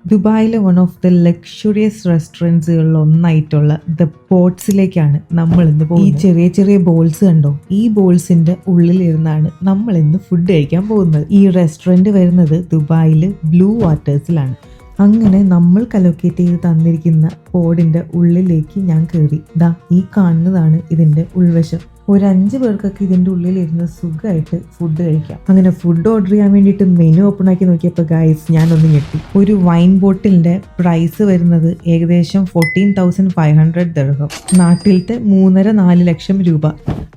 ദുബായിലെ one of the luxurious റെസ്റ്റോറൻറ്റ്സുകളിൽ ഒന്നായിട്ടുള്ള ദ പോട്ട്സിലേക്കാണ് നമ്മൾ ഇന്ന് പോകുന്നത്. ഈ ചെറിയ ചെറിയ ബോൾസ് കണ്ടോ, ഈ ബോൾസിന്റെ ഉള്ളിലിരുന്നാണ് നമ്മൾ ഇന്ന് ഫുഡ് കഴിക്കാൻ പോകുന്നത്. ഈ റെസ്റ്റോറൻറ്റ് വരുന്നത് ദുബായിൽ ബ്ലൂ വാട്ടേഴ്സിലാണ്. അങ്ങനെ നമ്മൾ കലോക്കേറ്റ് ചെയ്ത് തന്നിരിക്കുന്ന പോഡിന്റെ ഉള്ളിലേക്ക് ഞാൻ കയറി. ദാ ഈ കാണുന്നതാണ് ഇതിന്റെ ഉൾവശം. ഒരു 5 പേർക്കൊക്കെ ഇതിൻ്റെ ഉള്ളിലിരുന്ന് സുഖമായിട്ട് ഫുഡ് കഴിക്കാം. അങ്ങനെ ഫുഡ് ഓർഡർ ചെയ്യാൻ വേണ്ടിയിട്ട് മെനു ഓപ്പൺ ആക്കി നോക്കിയപ്പോൾ ഗൈസ് ഞാനൊന്ന് ഞെട്ടി. ഒരു വൈൻ ബോട്ടിലിൻ്റെ പ്രൈസ് വരുന്നത് ഏകദേശം 14,500 ദിർഹം, നാട്ടിലത്തെ 3.5-4 ലക്ഷം രൂപ.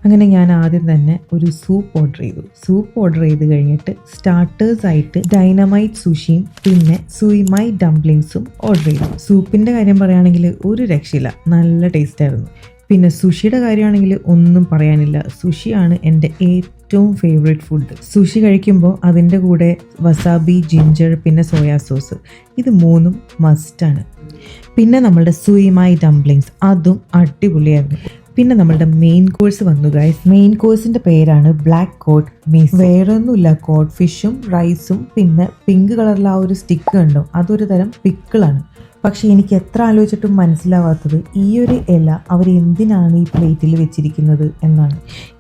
അങ്ങനെ ഞാൻ ആദ്യം തന്നെ ഒരു സൂപ്പ് ഓർഡർ ചെയ്തു. സൂപ്പ് ഓർഡർ ചെയ്ത് കഴിഞ്ഞിട്ട് സ്റ്റാർട്ടേഴ്സ് ആയിട്ട് ഡൈനമൈറ്റ് സുഷിയും പിന്നെ സുയിമൈ ഡംപ്ലിങ്സും ഓർഡർ ചെയ്തു. സൂപ്പിൻ്റെ കാര്യം പറയുകയാണെങ്കിൽ ഒരു രക്ഷയില്ല, നല്ല ടേസ്റ്റ് ആയിരുന്നു. പിന്നെ സുഷിയുടെ കാര്യമാണെങ്കിൽ ഒന്നും പറയാനില്ല. സുഷിയാണ് എൻ്റെ ഏറ്റവും ഫേവറേറ്റ് ഫുഡ്. സുഷി കഴിക്കുമ്പോൾ അതിൻ്റെ കൂടെ വസാബി, ജിഞ്ചർ പിന്നെ സോയാ സോസ്, ഇത് 3ഉം മസ്റ്റാണ്. പിന്നെ നമ്മളുടെ സുയിമായി ഡംപ്ലിങ്സ്, അതും അടിപൊളിയായിരുന്നു. പിന്നെ നമ്മളുടെ മെയിൻ കോഴ്സ് വന്നു ഗൈസ്. മെയിൻ കോഴ്സിൻ്റെ പേരാണ് ബ്ലാക്ക് കോഡ് മീസ്. വേറെ ഒന്നുമില്ല, കോഡ് ഫിഷും റൈസും പിന്നെ പിങ്ക് കളറിൽ ആ ഒരു സ്റ്റിക്ക് കണ്ടോ, അതൊരു തരം പിക്കിളാണ്. പക്ഷെ എനിക്ക് എത്ര ആലോചിച്ചിട്ടും മനസ്സിലാവാത്തത് ഈ ഒരു ഇല അവർ എന്തിനാണ് ഈ പ്ലേറ്റിൽ വെച്ചിരിക്കുന്നത് എന്നാണ്.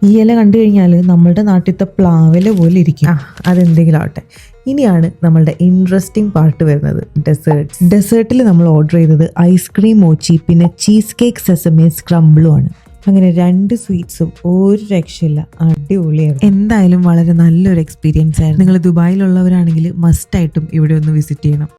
ഈ ഇല കണ്ടു കഴിഞ്ഞാൽ നമ്മളുടെ നാട്ടിലത്തെ പ്ലാവില പോലെ ഇരിക്കും. അതെന്തെങ്കിലും ആവട്ടെ. ഇനിയാണ് നമ്മളുടെ ഇൻട്രസ്റ്റിംഗ് പാർട്ട് വരുന്നത്, ഡെസേർട്ട്സ്. ഡെസേർട്ടിൽ നമ്മൾ ഓർഡർ ചെയ്തത് ഐസ്ക്രീം മോച്ചി പിന്നെ ചീസ് കേക്ക് സെസമി സ്ക്രംബിളും ആണ്. അങ്ങനെ 2 സ്വീറ്റ്സും ഒരു രക്ഷയില്ല, അടിപൊളിയായിരുന്നു. എന്തായാലും വളരെ നല്ലൊരു എക്സ്പീരിയൻസ് ആയിരുന്നു. നിങ്ങൾ ദുബായിലുള്ളവരാണെങ്കിൽ മസ്റ്റായിട്ടും ഇവിടെ ഒന്ന് വിസിറ്റ് ചെയ്യണം.